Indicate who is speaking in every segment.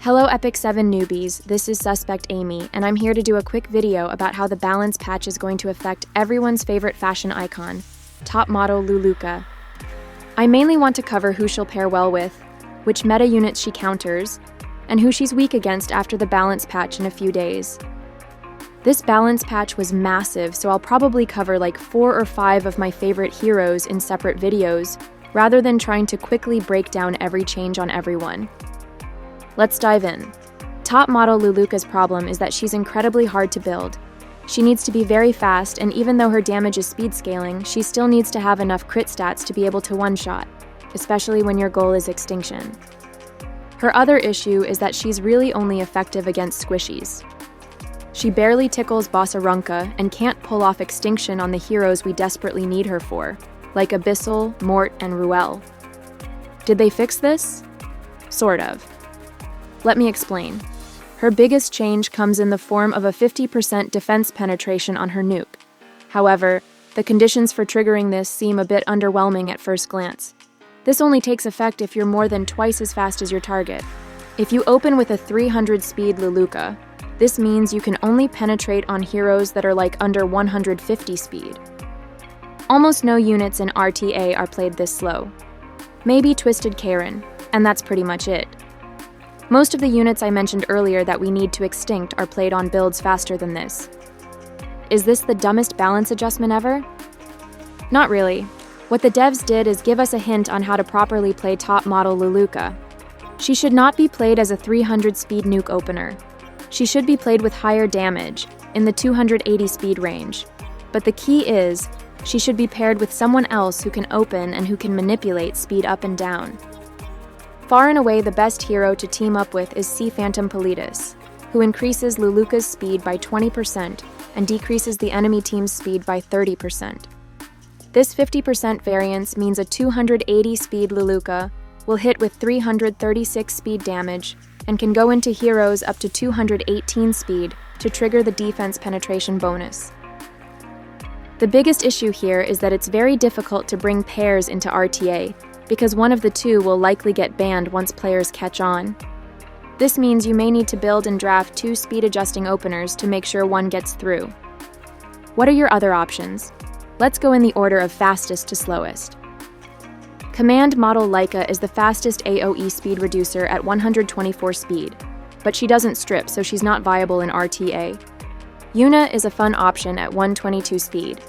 Speaker 1: Hello Epic 7 newbies, this is Suspect Amy, and I'm here to do a quick video about how the balance patch is going to affect everyone's favorite fashion icon, top model Luluca. I mainly want to cover who she'll pair well with, which meta units she counters, and who she's weak against after the balance patch in a few days. This balance patch was massive, so I'll probably cover like 4 or 5 of my favorite heroes in separate videos, rather than trying to quickly break down every change on everyone. Let's dive in. Top model Luluca's problem is that she's incredibly hard to build. She needs to be very fast, and even though her damage is speed scaling, she still needs to have enough crit stats to be able to one-shot, especially when your goal is extinction. Her other issue is that she's really only effective against squishies. She barely tickles Boss Arunca and can't pull off extinction on the heroes we desperately need her for, like Abyssal, Mort, and Ruel. Did they fix this? Sort of. Let me explain. Her biggest change comes in the form of a 50% defense penetration on her nuke. However, the conditions for triggering this seem a bit underwhelming at first glance. This only takes effect if you're more than twice as fast as your target. If you open with a 300 speed Luluca, this means you can only penetrate on heroes that are like under 150 speed. Almost no units in RTA are played this slow. Maybe Twisted Karen, and that's pretty much it. Most of the units I mentioned earlier that we need to extinct are played on builds faster than this. Is this the dumbest balance adjustment ever? Not really. What the devs did is give us a hint on how to properly play top model Luluca. She should not be played as a 300 speed nuke opener. She should be played with higher damage, in the 280 speed range. But the key is, she should be paired with someone else who can open and who can manipulate speed up and down. Far and away the best hero to team up with is Sea Phantom Politis, who increases Luluca's speed by 20% and decreases the enemy team's speed by 30%. This 50% variance means a 280 speed Luluca will hit with 336 speed damage and can go into heroes up to 218 speed to trigger the defense penetration bonus. The biggest issue here is that it's very difficult to bring pairs into RTA, because one of the two will likely get banned once players catch on. This means you may need to build and draft 2 speed-adjusting openers to make sure one gets through. What are your other options? Let's go in the order of fastest to slowest. Command Model Luluca is the fastest AoE speed reducer at 124 speed, but she doesn't strip, so she's not viable in RTA. Yuna is a fun option at 122 speed.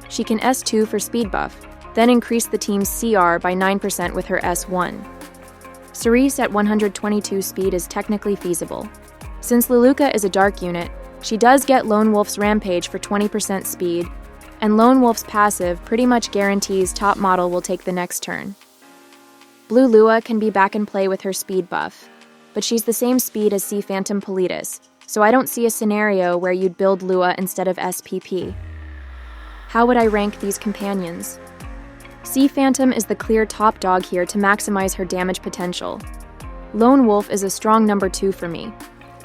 Speaker 1: She can S2 for speed buff, then increase the team's CR by 9% with her S1. Cerise at 122 speed is technically feasible. Since Luluca is a dark unit, she does get Lone Wolf's Rampage for 20% speed, and Lone Wolf's passive pretty much guarantees top model will take the next turn. Blue Lua can be back in play with her speed buff, but she's the same speed as Sea Phantom Politis, so I don't see a scenario where you'd build Lua instead of SPP. How would I rank these companions? Sea Phantom is the clear top dog here to maximize her damage potential. Lone Wolf is a strong number 2 for me.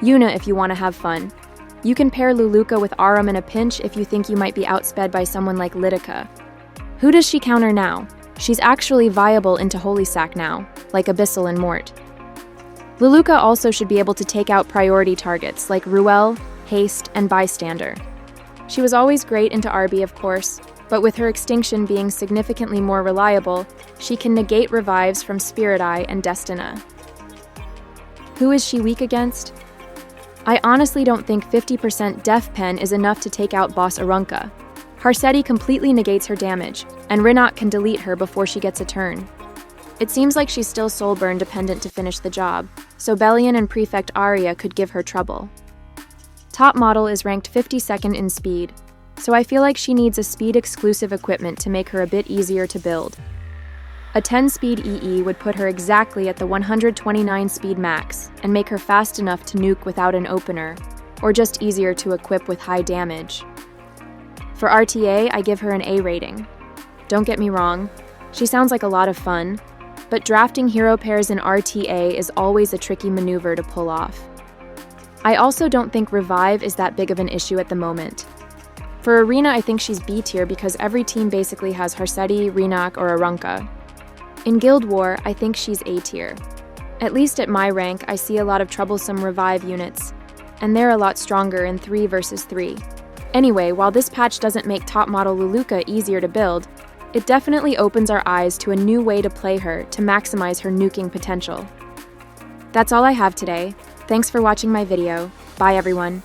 Speaker 1: Yuna if you want to have fun. You can pair Luluca with Aram in a pinch if you think you might be outsped by someone like Lidica. Who does she counter now? She's actually viable into Holy Sack now, like Abyssal and Mort. Luluca also should be able to take out priority targets like Ruel, Haste, and Bystander. She was always great into RB, of course, but with her extinction being significantly more reliable, she can negate revives from Spirit Eye and Destina. Who is she weak against? I honestly don't think 50% Def Pen is enough to take out Boss Arunca. Harsetti completely negates her damage, and Rinok can delete her before she gets a turn. It seems like she's still Soulburn dependent to finish the job, so Bellion and Prefect Arya could give her trouble. Top model is ranked 52nd in speed, so I feel like she needs a speed-exclusive equipment to make her a bit easier to build. A 10-speed EE would put her exactly at the 129 speed max and make her fast enough to nuke without an opener, or just easier to equip with high damage. For RTA, I give her an A rating. Don't get me wrong, she sounds like a lot of fun, but drafting hero pairs in RTA is always a tricky maneuver to pull off. I also don't think Revive is that big of an issue at the moment. For Arena, I think she's B tier because every team basically has Harsetti, Rinok, or Arunca. In Guild War, I think she's A tier. At least at my rank, I see a lot of troublesome revive units, and they're a lot stronger in 3 versus 3. Anyway, while this patch doesn't make top model Luluca easier to build, it definitely opens our eyes to a new way to play her to maximize her nuking potential. That's all I have today. Thanks for watching my video. Bye everyone.